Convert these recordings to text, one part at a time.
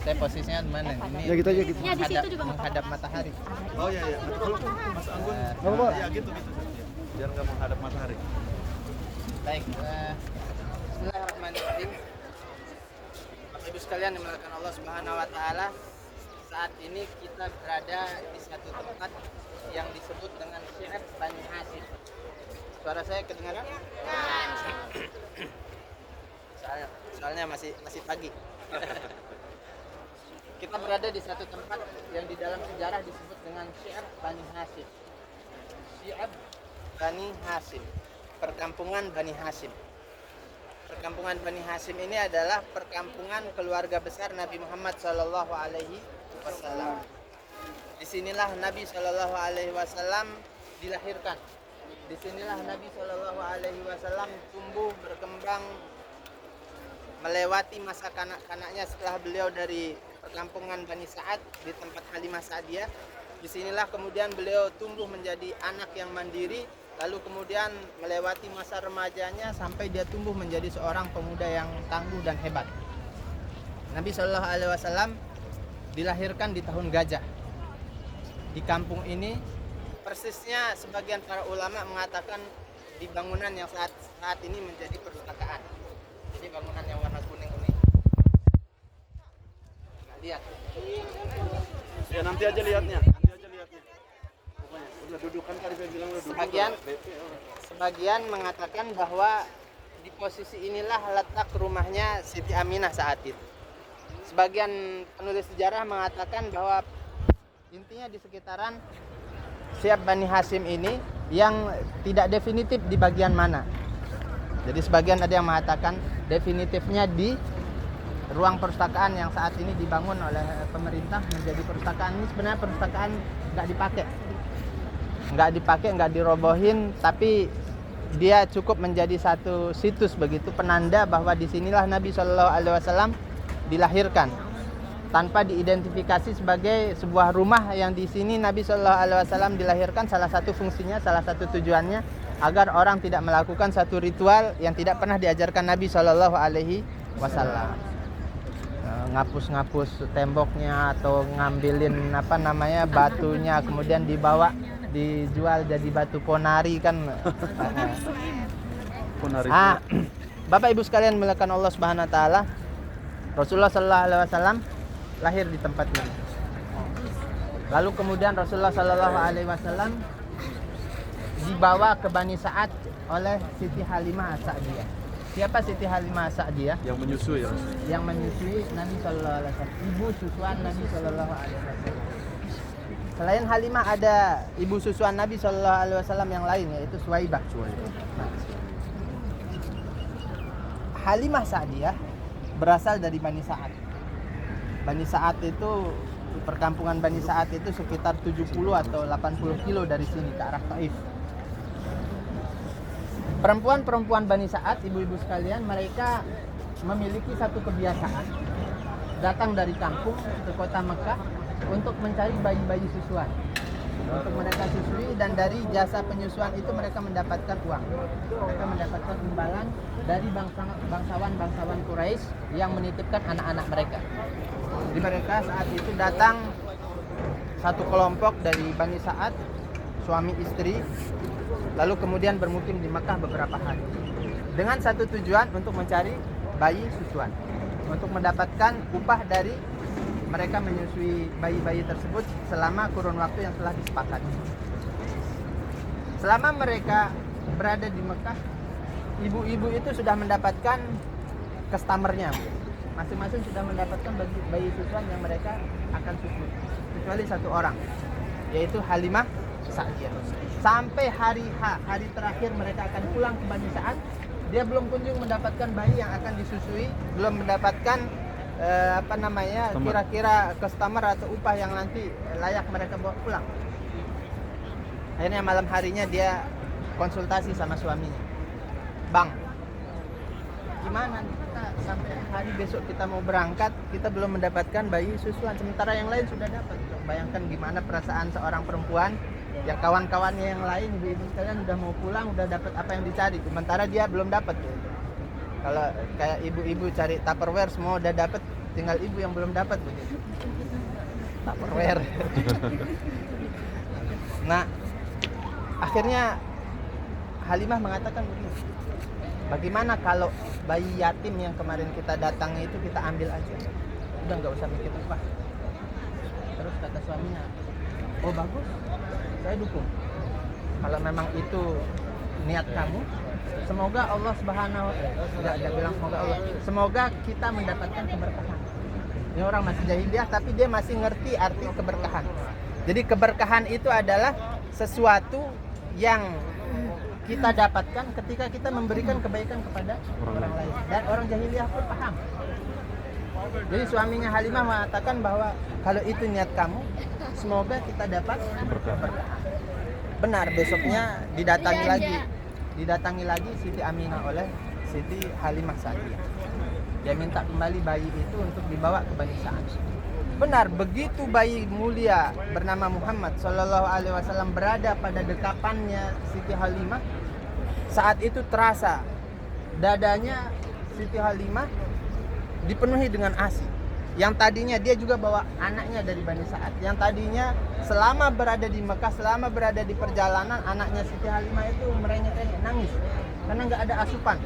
Saya posisinya di mana ini? Ya gitu aja gitu. Ya, di situ juga menghadap matahari. Oh iya iya. Kalau Mas Anggun, Nggak apa-apa. ya gitu gitu. Biar nggak menghadap matahari. Baik. Bismillahirrahmanirrahim. Bapak Ibu sekalian yang dimuliakan Allah Subhanahu wa taala, saat ini kita berada di satu tempat yang disebut dengan Syi'ab Bani Hasyim. Suara saya kedengaran? Soalnya masih pagi. Kita berada di satu tempat yang di dalam sejarah disebut dengan Syi'ab Bani Hasyim. Syi'ab Bani Hasyim, perkampungan Bani Hasyim. Perkampungan Bani Hasyim ini adalah perkampungan keluarga besar Nabi Muhammad Sallallahu Alaihi Wasallam. Disinilah Nabi Sallallahu Alaihi Wasallam dilahirkan. Disinilah Nabi Sallallahu Alaihi Wasallam tumbuh berkembang, melewati masa kanak-kanaknya setelah beliau dari perkampungan Bani Sa'ad di tempat Halimah Sa'diyah. Disinilah kemudian beliau tumbuh menjadi anak yang mandiri, lalu kemudian melewati masa remajanya sampai dia tumbuh menjadi seorang pemuda yang tangguh dan hebat. Nabi Shallallahu Alaihi Wasallam dilahirkan di tahun gajah. Di kampung ini persisnya sebagian para ulama mengatakan di bangunan yang saat ini menjadi perpustakaan. Jadi bangunan yang warna kuning ini. Nggak lihat. Ya nanti aja lihatnya. Pokoknya udah dudukan tadi saya bilang udah duduk. Sebagian mengatakan bahwa di posisi inilah letak rumahnya Siti Aminah saat itu. Sebagian penulis sejarah mengatakan bahwa intinya di sekitaran Syi'ab Bani Hasyim ini yang tidak definitif di bagian mana. Jadi sebagian ada yang mengatakan definitifnya di ruang perpustakaan yang saat ini dibangun oleh pemerintah menjadi perpustakaan. Ini sebenarnya perpustakaan nggak dipakai, nggak dirobohin, tapi dia cukup menjadi satu situs begitu penanda bahwa disinilah Nabi Shallallahu Alaihi Wasallam dilahirkan, tanpa diidentifikasi sebagai sebuah rumah yang di sini Nabi Shallallahu Alaihi Wasallam dilahirkan. Salah satu fungsinya, salah satu tujuannya agar orang tidak melakukan satu ritual yang tidak pernah diajarkan Nabi Shallallahu Alaihi Wasallam. Ngapus-ngapus temboknya atau ngambilin batunya kemudian dijual jadi batu ponari kan. Ponari. Bapak Ibu sekalian dimuliakan Allah Subhanahu wa taala, Rasulullah sallallahu alaihi wasallam lahir di tempat ini. Lalu kemudian Rasulullah sallallahu alaihi wasallam dibawa ke Bani Sa'ad oleh Siti Halimah Sa'diyah. Siapa Siti Halimah Sa'diyah? Yang menyusui ya. Yang menyusui Nabi sallallahu alaihi wasallam, ibu susuan Nabi sallallahu alaihi wasallam. Selain Halimah ada ibu susuan Nabi sallallahu alaihi wasallam yang lain, yaitu Suwaibah. Halimah Sa'diyah berasal dari Bani Sa'ad. Bani Sa'ad itu, perkampungan Bani Sa'ad itu sekitar 70 atau 80 kilo dari sini ke arah Taif. Perempuan-perempuan Bani Sa'ad, ibu-ibu sekalian, mereka memiliki satu kebiasaan datang dari kampung ke kota Mekah untuk mencari bayi-bayi susuan, untuk mereka susui, dan dari jasa penyusuan itu mereka mendapatkan uang. Mereka mendapatkan imbalan dari bangsawan Quraisy yang menitipkan anak-anak mereka. Jadi mereka saat itu datang satu kelompok dari Bani Sa'ad, suami istri, lalu kemudian bermukim di Mekah beberapa hari dengan satu tujuan untuk mencari bayi susuan, untuk mendapatkan upah dari mereka menyusui bayi-bayi tersebut selama kurun waktu yang telah disepakati. Selama mereka berada di Mekah, ibu-ibu itu sudah mendapatkan customernya, masing-masing sudah mendapatkan bayi susuan yang mereka akan susui, kecuali satu orang, yaitu Halimah Sa'diyah. Sampai hari terakhir mereka akan pulang ke Bani Sa'ad, dia belum kunjung mendapatkan bayi yang akan disusui, belum mendapatkan kira-kira customer atau upah yang nanti layak mereka bawa pulang. Akhirnya malam harinya dia konsultasi sama suaminya, "Bang, gimana kita sampai hari besok kita mau berangkat, kita belum mendapatkan bayi susuan, sementara yang lain sudah dapat." Bayangkan gimana perasaan seorang perempuan yang kawan-kawannya yang lain, ibu-ibu sekalian, udah mau pulang, udah dapat apa yang dicari, sementara dia belum dapat. Kalau kayak ibu-ibu cari Tupperware semua udah dapat, tinggal ibu yang belum dapat begitu. Tupperware. Nah, akhirnya Halimah mengatakan begini, bagaimana kalau bayi yatim yang kemarin kita datangi itu kita ambil aja, udah nggak usah mikir apa. Terus kata suaminya, oh bagus, saya dukung. Kalau memang itu niat kamu, semoga Allah Subhanahu enggak bilang semoga Allah, semoga kita mendapatkan keberkahan. Ini orang masih jahiliyah tapi dia masih ngerti arti keberkahan. Jadi keberkahan itu adalah sesuatu yang kita dapatkan ketika kita memberikan kebaikan kepada orang lain. Dan orang jahiliyah pun paham. Jadi suaminya Halimah mengatakan bahwa kalau itu niat kamu, semoga kita dapat keberkahan. Benar, besoknya didatangi lagi Siti Aminah oleh Siti Halimah Sa'diyah. Dia minta kembali bayi itu untuk dibawa ke Bani Sa'ad. Benar, begitu bayi mulia bernama Muhammad Sallallahu Alaihi Wasallam berada pada dekapannya Siti Halimah, saat itu terasa dadanya Siti Halimah dipenuhi dengan ASI. Yang tadinya dia juga bawa anaknya dari Bani Sa'ad. Yang tadinya selama berada di Mekah, selama berada di perjalanan, anaknya Siti Halimah itu merengek-rengek, nangis karena nggak ada asupan,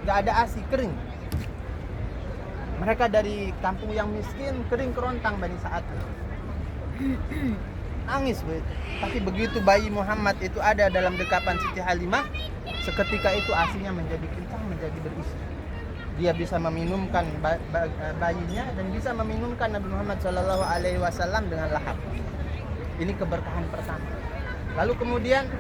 nggak ada ASI, kering. Mereka dari kampung yang miskin, kering kerontang Bani Sa'ad. Nangis, tapi begitu bayi Muhammad itu ada dalam dekapan Siti Halimah, seketika itu asinya menjadi kencang, menjadi berisi. Dia bisa meminumkan bayinya dan bisa meminumkan Nabi Muhammad Shallallahu Alaihi Wasallam dengan lahap. Ini keberkahan pertama. Lalu kemudian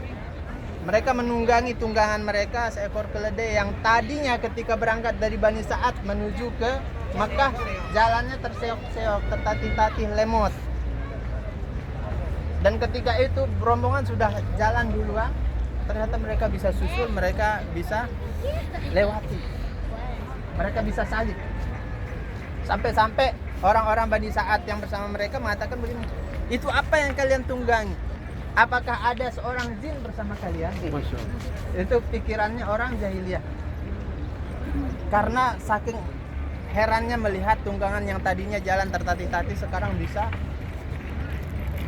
mereka menunggangi tunggangan mereka seekor keledai yang tadinya ketika berangkat dari Bani Sa'ad menuju ke Mekah jalannya terseok-seok, tertatih-tatih, lemot. Dan ketika itu rombongan sudah jalan duluan, ternyata mereka bisa susul, mereka bisa lewati, mereka bisa salib. Sampai-sampai orang-orang Bani Sa'ad yang bersama mereka mengatakan begini, itu apa yang kalian tunggangi? Apakah ada seorang jin bersama kalian? Itu pikirannya orang jahiliyah. Karena saking herannya melihat tunggangan yang tadinya jalan tertatih-tatih sekarang bisa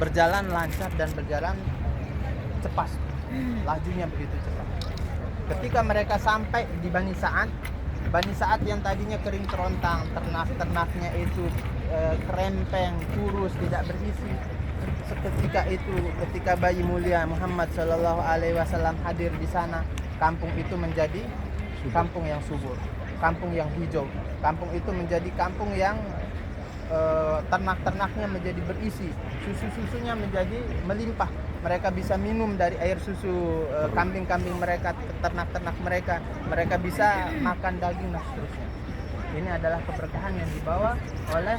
berjalan lancar dan berjalan cepat. Lajunya begitu cepat. Ketika mereka sampai di Bani Sa'ad yang tadinya kering kerontang, ternak-ternaknya itu kerempeng, kurus, tidak berisi. Seketika itu, ketika bayi mulia Muhammad Shallallahu Alaihi Wasallam hadir di sana, kampung itu menjadi kampung yang subur, kampung yang hijau. Kampung itu menjadi kampung yang ternak-ternaknya menjadi berisi, susu-susunya menjadi melimpah. Mereka bisa minum dari air susu kambing-kambing mereka, ternak-ternak mereka. Mereka bisa makan daging dan seterusnya. Ini adalah keberkahan yang dibawa oleh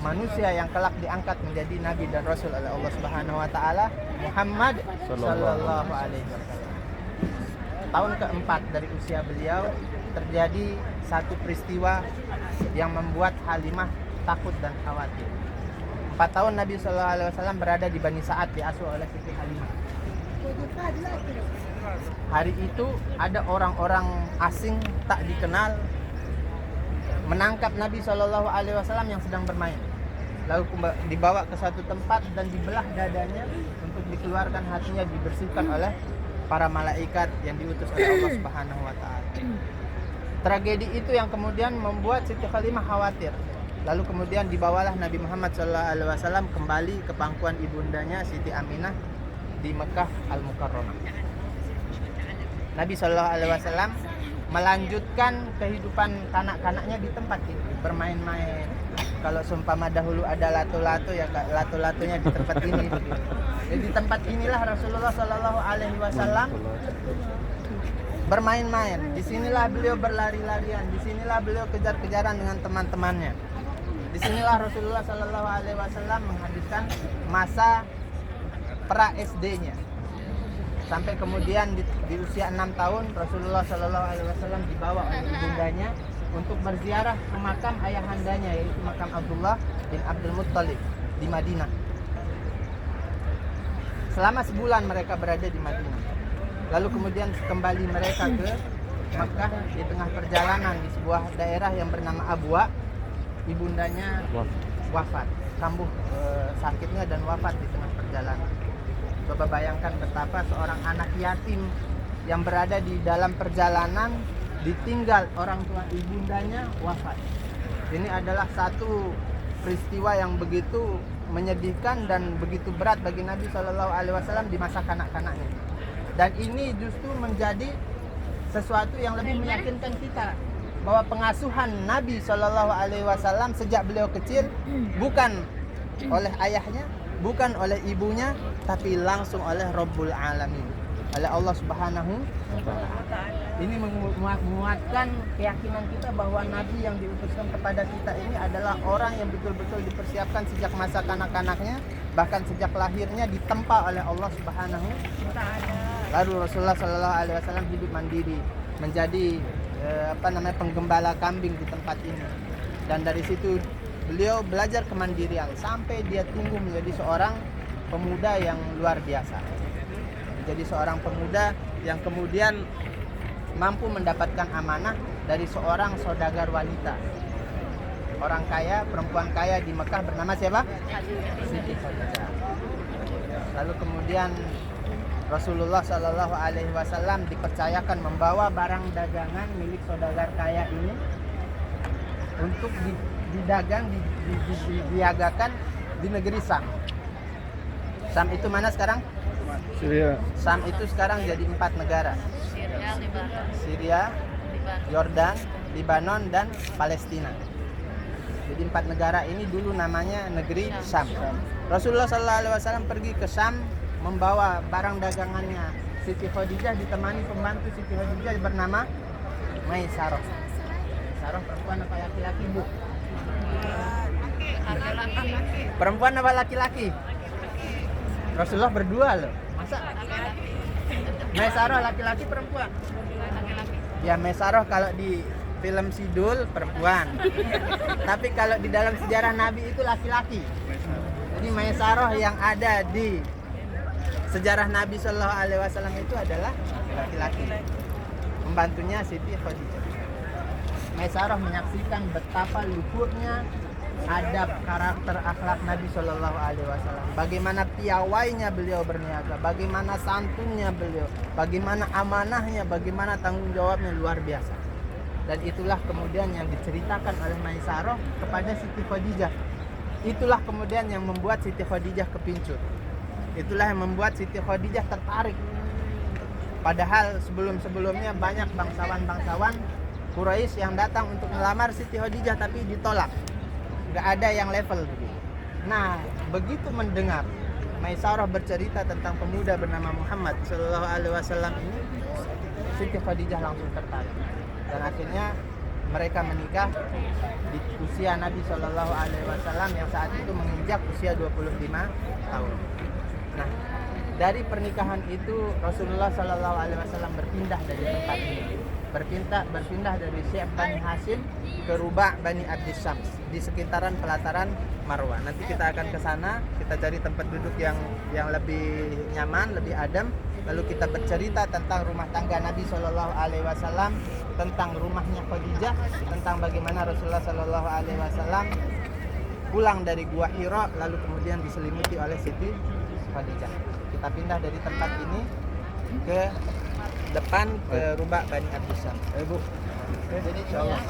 manusia yang kelak diangkat menjadi nabi dan rasul oleh Allah Subhanahu wa taala, Muhammad sallallahu alaihi wasallam. Tahun keempat dari usia beliau terjadi satu peristiwa yang membuat Halimah takut dan khawatir. 4 tahun Nabi sallallahu alaihi wasallam berada di Bani Sa'ad, diasuh oleh Siti Halimah. Hari itu ada orang-orang asing tak dikenal menangkap Nabi Shallallahu Alaihi Wasallam yang sedang bermain, lalu dibawa ke satu tempat dan dibelah dadanya untuk dikeluarkan hatinya, dibersihkan oleh para malaikat yang diutus oleh Allah Subhanahu Wa Taala. Tragedi itu yang kemudian membuat Siti Halimah khawatir. Lalu kemudian dibawalah Nabi Muhammad Shallallahu Alaihi Wasallam kembali ke pangkuan ibundanya Siti Aminah di Mekah Al-Mukarramah. Nabi Shallallahu Alaihi Wasallam melanjutkan kehidupan kanak-kanaknya di tempat ini, bermain-main. Kalau seumpama dahulu ada lato-lato, ya lato-latonya di tempat ini. Jadi di tempat inilah Rasulullah Shallallahu Alaihi Wasallam bermain-main. Disinilah beliau berlari-larian. Disinilah beliau kejar-kejaran dengan teman-temannya. Disinilah Rasulullah Shallallahu Alaihi Wasallam menghabiskan masa pra SD-nya. Sampai kemudian di usia 6 tahun Rasulullah Shallallahu Alaihi Wasallam dibawa oleh ibundanya untuk berziarah ke makam ayahandanya, yaitu makam Abdullah bin Abdul Muttalib di Madinah. Selama sebulan mereka berada di Madinah. Lalu kemudian kembali mereka ke Makkah. Di tengah perjalanan di sebuah daerah yang bernama Abwa, ibundanya wafat, kambuh sakitnya dan wafat di tengah perjalanan. Coba bayangkan betapa seorang anak yatim yang berada di dalam perjalanan ditinggal orang tua ibundanya wafat. Ini adalah satu peristiwa yang begitu menyedihkan dan begitu berat bagi Nabi Shallallahu Alaihi Wasallam di masa kanak-kanaknya. Dan ini justru menjadi sesuatu yang lebih meyakinkan kita bahwa pengasuhan Nabi Shallallahu Alaihi Wasallam sejak beliau kecil bukan oleh ayahnya, bukan oleh ibunya, tapi langsung oleh Rabbul Alamin, oleh Allah Subhanahu wa Ta'ala. Ini menguatkan keyakinan kita bahwa Nabi yang diutuskan kepada kita ini adalah orang yang betul-betul dipersiapkan sejak masa kanak-kanaknya, bahkan sejak lahirnya ditempa oleh Allah Subhanahu wa Ta'ala. Lalu Rasulullah Shallallahu Alaihi Wasallam hidup mandiri, menjadi penggembala kambing di tempat ini, dan dari situ beliau belajar kemandirian sampai dia tumbuh menjadi seorang pemuda yang luar biasa, menjadi seorang pemuda yang kemudian mampu mendapatkan amanah dari seorang saudagar wanita, orang kaya, perempuan kaya di Mekah bernama siapa? Siti Khadijah. Lalu kemudian Rasulullah Shallallahu Alaihi Wasallam dipercayakan membawa barang dagangan milik saudagar kaya ini untuk didagang, didiagakan di negeri Sam. Sam itu mana sekarang? Syria. Sam itu sekarang jadi 4 negara. Syria, Yordan, Libanon, dan Palestina. Jadi 4 negara ini dulu namanya negeri Sam. Rasulullah Shallallahu Alaihi Wasallam pergi ke Sam membawa barang dagangannya. Siti Khadijah ditemani pembantu Siti Khadijah bernama Maisarah. Maisarah perempuan apa laki-laki, Bu? Perempuan apa laki-laki? Rasulullah berdua loh. Masa? Maisarah laki-laki perempuan? Ya, Maisarah kalau di film Sidul perempuan. Tapi kalau di dalam sejarah Nabi itu laki-laki. Jadi Maisarah yang ada di sejarah Nabi Shallallahu Alaihi Wasallam itu adalah laki-laki. Pembantunya Siti Khadijah. Maisarah menyaksikan betapa luhurnya adab, karakter, akhlak Nabi Shallallahu Alaihi Wasallam. Bagaimana piawainya beliau berniaga, bagaimana santunnya beliau, bagaimana amanahnya, bagaimana tanggung jawabnya luar biasa. Dan itulah kemudian yang diceritakan oleh Maisarah kepada Siti Khadijah. Itulah kemudian yang membuat Siti Khadijah kepincut. Itulah yang membuat Siti Khadijah tertarik. Padahal sebelum-sebelumnya banyak bangsawan-bangsawan Quraisy yang datang untuk melamar Siti Khadijah tapi ditolak. Gak ada yang level begitu. Nah, begitu mendengar Maisarah bercerita tentang pemuda bernama Muhammad Sallallahu Alaihi Wasallam ini, Siti Khadijah langsung tertarik. Dan akhirnya mereka menikah di usia Nabi Sallallahu Alaihi Wasallam yang saat itu menginjak usia 25 tahun. Nah, dari pernikahan itu Rasulullah Sallallahu Alaihi Wasallam berpindah dari tempat ini, berpindah dari Syekh Bani Hashim ke Ruba' Bani Abdis Syams di sekitaran pelataran Marwah. Nanti kita akan ke sana, kita cari tempat duduk yang lebih nyaman, lebih adem. Lalu kita bercerita tentang rumah tangga Nabi Sallallahu Alaihi Wasallam, tentang rumahnya Khadijah, tentang bagaimana Rasulullah Sallallahu Alaihi Wasallam pulang dari Gua Hira lalu kemudian diselimuti oleh Siti Khadijah. Kita pindah dari tempat ini ke depan ke Ruba' Bani Abdis Syams. Bu. Jadi insyaallah